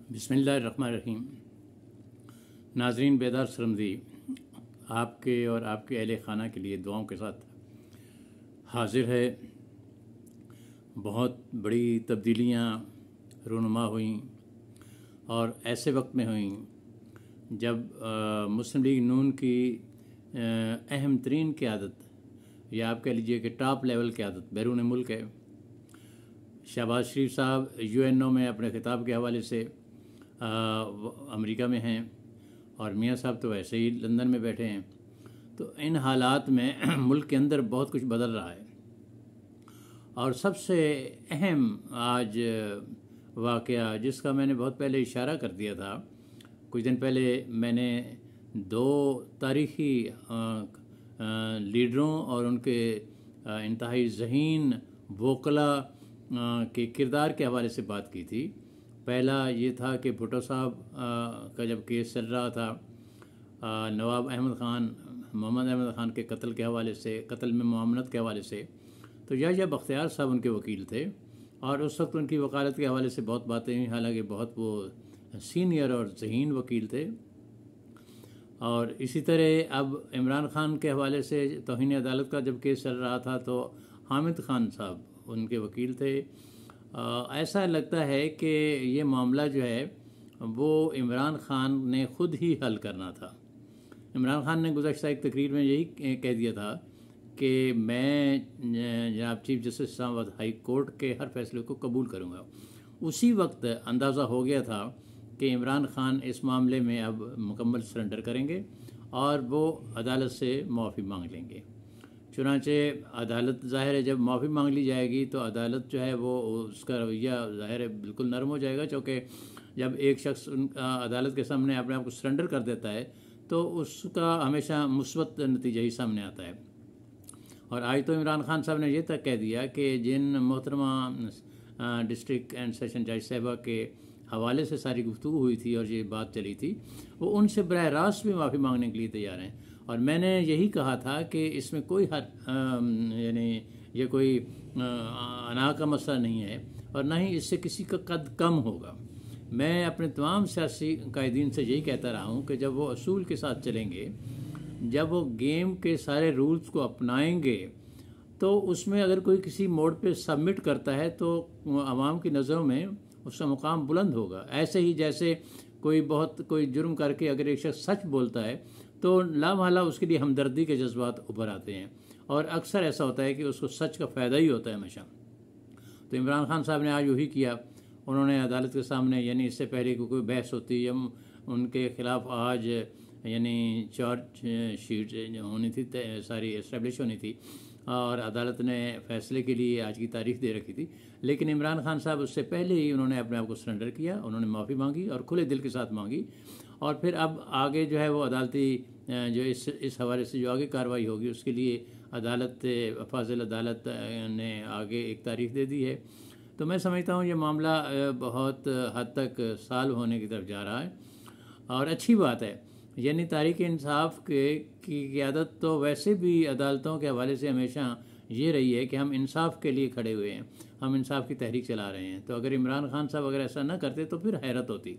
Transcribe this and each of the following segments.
बिस्मिल्लाहिर्रहमानिर्रहीम। नाज़रीन, बेदार सरमदी आपके और आपके अहले खाना के लिए दुआओं के साथ हाजिर है। बहुत बड़ी तब्दीलियाँ रूनुमा हुईं और ऐसे वक्त में हुईं जब मुस्लिम लीग नून की अहम तरीन क़यादत, या आप कह लीजिए कि टॉप लेवल क़यादत बैरून मुल्क है। शहबाज शरीफ साहब UNO में अपने खिताब के हवाले से अमेरिका में हैं और मियाँ साहब तो वैसे ही लंदन में बैठे हैं। तो इन हालात में मुल्क के अंदर बहुत कुछ बदल रहा है और सबसे अहम आज वाक़या जिसका मैंने बहुत पहले इशारा कर दिया था, कुछ दिन पहले मैंने दो तारीख़ी लीडरों और उनके इंतहाई ज़हीन वोकला के किरदार के हवाले से बात की थी। पहला ये था कि भुट्टो साहब का जब केस चल रहा था नवाब अहमद ख़ान, मोहम्मद अहमद ख़ान के कत्ल के हवाले से, कत्ल में मुआमनत के हवाले से, तो याह्या बख्तियार साहब उनके वकील थे और उस वक्त उनकी वकालत के हवाले से बहुत बातें हुई। हालांकि बहुत वो सीनियर और ज़हीन वकील थे। और इसी तरह अब इमरान ख़ान के हवाले से तौहीन अदालत का जब केस चल रहा था तो हामिद ख़ान साहब उनके वकील थे। ऐसा लगता है कि ये मामला जो है वो इमरान ख़ान ने ख़ुद ही हल करना था। इमरान ख़ान ने गुज़श्ता एक तकरीर में यही कह दिया था कि मैं जनाब chief justice Islamabad high court के हर फैसले को कबूल करूँगा। उसी वक्त अंदाज़ा हो गया था कि इमरान ख़ान इस मामले में अब मुकम्मल सरेंडर करेंगे और वो अदालत से माफ़ी मांग लेंगे। चुनांचे अदालत ज़ाहिर है जब माफ़ी मांग ली जाएगी तो अदालत जो है वो उसका रवैया ज़ाहिर है बिल्कुल नरम हो जाएगा, क्योंकि जब एक शख्स अदालत के सामने अपने आप को सरेंडर कर देता है तो उसका हमेशा मुस्बत नतीजा ही सामने आता है। और आज तो इमरान ख़ान साहब ने यह तक कह दिया कि जिन मोहतरमा डिस्ट्रिक्ट एंड सेशन जज साहिबा के हवाले से सारी गुफ्तगू हुई थी और ये बात चली थी, वो उनसे बराह रास्त भी माफ़ी मांगने के लिए तैयार हैं। और मैंने यही कहा था कि इसमें कोई यानी ये कोई अना का मसला नहीं है और ना ही इससे किसी का कद कम होगा। मैं अपने तमाम सियासी कायदीन से यही कहता रहा हूँ कि जब वो असूल के साथ चलेंगे, जब वो गेम के सारे रूल्स को अपनाएंगे, तो उसमें अगर कोई किसी मोड़ पे सबमिट करता है तो आवाम की नज़रों में उसका मुकाम बुलंद होगा। ऐसे ही जैसे कोई जुर्म करके अगर एक शख्स सच बोलता है तो लामहला उसके लिए हमदर्दी के जज्बात उभर आते हैं और अक्सर ऐसा होता है कि उसको सच का फ़ायदा ही होता है हमेशा। तो इमरान ख़ान साहब ने आज वही किया। उन्होंने अदालत के सामने, यानी इससे पहले कोई बहस होती या उनके ख़िलाफ़ आज यानी चार्जशीट होनी थी, सारी इस्टेब्लिश होनी थी और अदालत ने फ़ैसले के लिए आज की तारीख दे रखी थी। लेकिन इमरान ख़ान साहब उससे पहले ही उन्होंने अपने आप को सरेंडर किया, उन्होंने माफ़ी मांगी और खुले दिल के साथ मांगी। और फिर अब आगे जो है वो अदालती जो इस हवाले से जो आगे कार्रवाई होगी उसके लिए अदालत, फाजिल अदालत ने आगे एक तारीख दे दी है। तो मैं समझता हूँ ये मामला बहुत हद तक साल होने की तरफ जा रहा है और अच्छी बात है। यानी तहरीक इंसाफ की क़यादत तो वैसे भी अदालतों के हवाले से हमेशा ये रही है कि हम इंसाफ के लिए खड़े हुए हैं, हम इंसाफ की तहरीक चला रहे हैं। तो अगर इमरान ख़ान साहब अगर ऐसा न करते तो फिर हैरत होती।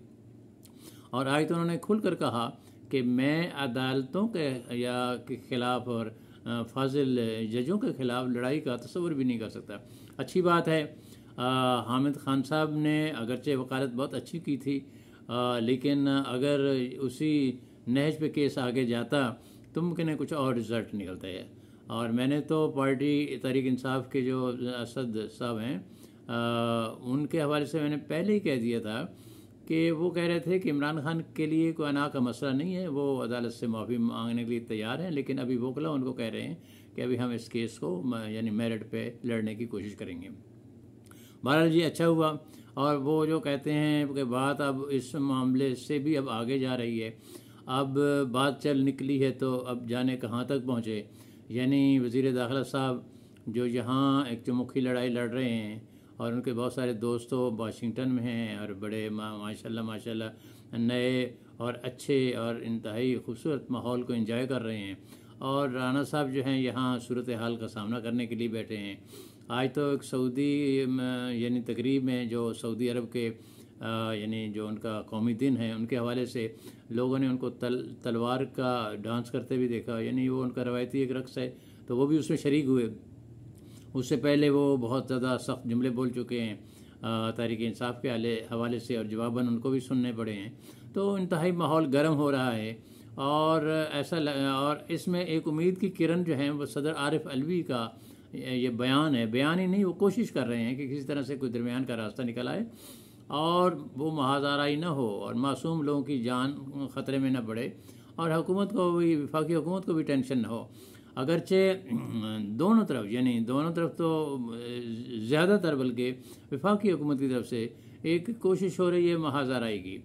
और आज तो उन्होंने खुलकर कहा कि मैं अदालतों के ख़िलाफ़ और फाजिल जजों के ख़िलाफ़ लड़ाई का तस्वुर भी नहीं कर सकता। अच्छी बात है। हामिद ख़ान साहब ने अगरचे वकालत बहुत अच्छी की थी, लेकिन अगर उसी नहज पे केस आगे जाता तो मुमकिन है कुछ और रिज़ल्ट निकलता है। और मैंने तो पार्टी तहरीक इंसाफ के जो असद साहब हैं उनके हवाले से मैंने पहले ही कह दिया था कि वो कह रहे थे कि इमरान ख़ान के लिए कोई अना का मसला नहीं है, वो अदालत से माफ़ी मांगने के लिए तैयार हैं। लेकिन अभी वोकला उनको कह रहे हैं कि अभी हम इस केस को यानी मेरिट पे लड़ने की कोशिश करेंगे। बहरहाल जी अच्छा हुआ। और वो जो कहते हैं कि बात अब इस मामले से भी अब आगे जा रही है, अब बात चल निकली है तो अब जाने कहाँ तक पहुँचे। यानी वज़ीर दाखिला साहब जो यहाँ एक चौमुखी लड़ाई लड़ रहे हैं और उनके बहुत सारे दोस्तों वाशिंगटन में हैं और बड़े माशाल्लाह नए और अच्छे और इंतहाई खूबसूरत माहौल को एंजॉय कर रहे हैं। और राना साहब जो हैं यहाँ सूरत हाल का सामना करने के लिए बैठे हैं। आज तो एक सऊदी यानी तकरीब में जो सऊदी अरब के यानी जो उनका कौमी दिन है उनके हवाले से लोगों ने उनको तलवार का डांस करते भी देखा, यानी वो उनका रवायती एक रक़्स है, तो वो भी उसमें शरीक हुए। उससे पहले वो बहुत ज़्यादा सख्त जुमले बोल चुके हैं तहरीक इंसाफ के हवाले से, और जवाबन उनको भी सुनने पड़े हैं। तो इंतहाई माहौल गर्म हो रहा है, और और इसमें एक उम्मीद की किरण जो है वो सदर आरिफ अलवी का ये बयान है, बयान ही नहीं, वो कोशिश कर रहे हैं कि किसी तरह से कोई दरमियान का रास्ता निकल आए और वो महाज़ाराई ना हो और मासूम लोगों की जान ख़तरे में न पड़े, और हुकूमत को भी, वफाकी हुकूमत को भी टेंशन ना हो। अगरचे दोनों तरफ, यानी दोनों तरफ तो ज़्यादातर बल्कि वफाकी हुकूमत की तरफ से एक कोशिश हो रही है महाज़ाराई की।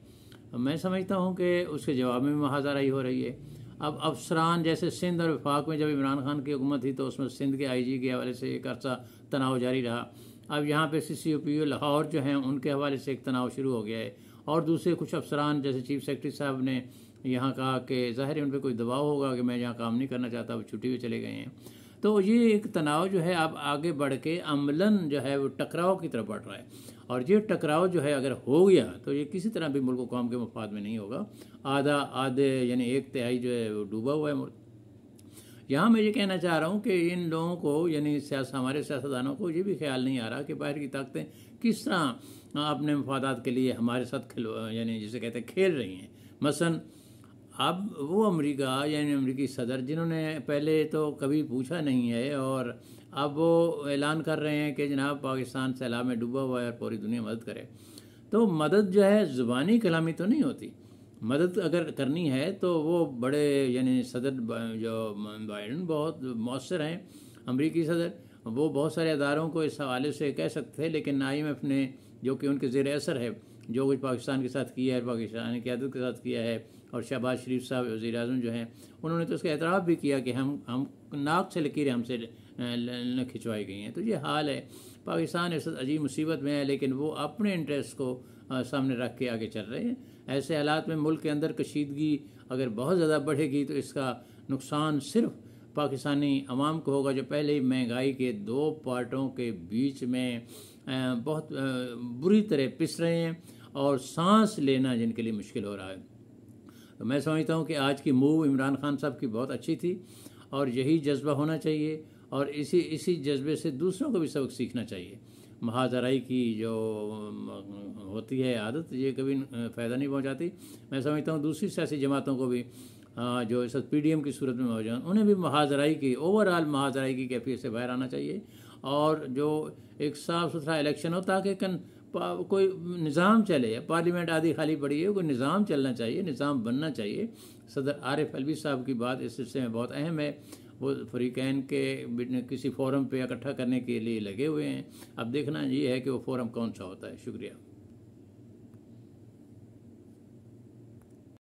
मैं समझता हूँ कि उसके जवाब में महाज़ाराई हो रही है। अब अफसरान जैसे सिंध और वफाक में जब इमरान खान की हुकूमत थी तो उसमें सिंध के IG के हवाले से एक अर्सा तनाव जारी रहा। अब यहाँ पे CCOPU लाहौर जो हैं उनके हवाले से एक तनाव शुरू हो गया है, और दूसरे कुछ अफसरान जैसे चीफ सेक्रेटरी साहब ने यहाँ कहा कि ज़ाहिर है उन पर कोई दबाव होगा कि मैं यहाँ काम नहीं करना चाहता, वो छुट्टी पे चले गए हैं। तो ये एक तनाव जो है अब आगे बढ़ के अमलन जो है वो टकराव की तरफ बढ़ रहा है, और ये टकराव जो है अगर हो गया तो ये किसी तरह भी मुल्क कौम के मफाद में नहीं होगा। आधे यानी 1/3 जो है वो डूबा हुआ है मुल्क। यहाँ मैं ये कहना चाह रहा हूँ कि इन लोगों को, यानी हमारे सियासतदानों को ये भी ख्याल नहीं आ रहा कि बाहर की ताकतें किस तरह अपने मफादात के लिए हमारे साथ यानी जिसे कहते हैं खेल रही हैं। मसलन अब वो अमेरिका, यानी अमेरिकी सदर, जिन्होंने पहले तो कभी पूछा नहीं है, और अब वो ऐलान कर रहे हैं कि जनाब पाकिस्तान सैलाब में डूबा हुआ है और पूरी दुनिया मदद करे। तो मदद जो है ज़ुबानी कलामी तो नहीं होती, मदद अगर करनी है तो वो बड़े, यानी सदर जो बाइडन बहुत मौसर हैं अमरीकी सदर, वो बहुत सारे अदारों को इस हवाले से कह सकते थे, लेकिन IMF ने, जो कि उनके ज़ेर असर है, जो कुछ पाकिस्तान के साथ किया है, पाकिस्तान की क़यादत के साथ किया है, और शहबाज शरीफ साहब वज़ीर आज़म जो हैं उन्होंने तो उसका एतराफ़ भी किया कि हम नाक से लकीरें हमसे खिंचवाई गई हैं। तो ये हाल है, पाकिस्तान इस अजीब मुसीबत में है, लेकिन वो अपने इंटरेस्ट को सामने रख के आगे चल रहे हैं। ऐसे हालात में मुल्क के अंदर कशीदगी अगर बहुत ज़्यादा बढ़ेगी तो इसका नुकसान सिर्फ पाकिस्तानी अवाम को होगा, जो पहले ही महंगाई के 2 पार्टों के बीच में बहुत बुरी तरह पिस रहे हैं, और सांस लेना जिनके लिए मुश्किल हो रहा है। तो मैं समझता हूँ कि आज की मूव इमरान खान साहब की बहुत अच्छी थी, और यही जज्बा होना चाहिए, और इसी जज्बे से दूसरों को भी सबक सीखना चाहिए। महाज़राई की जो होती है आदत, ये कभी फ़ायदा नहीं पहुंचाती। मैं समझता हूँ दूसरी सियासी जमातों को भी जो इस PDM की सूरत में मौजूद, उन्हें भी महाज़राई की, ओवरऑल महाज़राई की कैफियत से बाहर आना चाहिए, और जो एक साफ़ सुथरा इलेक्शन हो ताकि कोई निज़ाम चले। पार्लियामेंट आधी खाली पड़ी है, कोई निज़ाम चलना चाहिए, निज़ाम बनना चाहिए। सदर आरिफ अलवी साहब की बात इस सिलसिले में बहुत अहम है। वो फ़रीक़ैन के किसी फोरम पे इकट्ठा करने के लिए लगे हुए हैं। अब देखना ये है कि वो फोरम कौन सा होता है। शुक्रिया।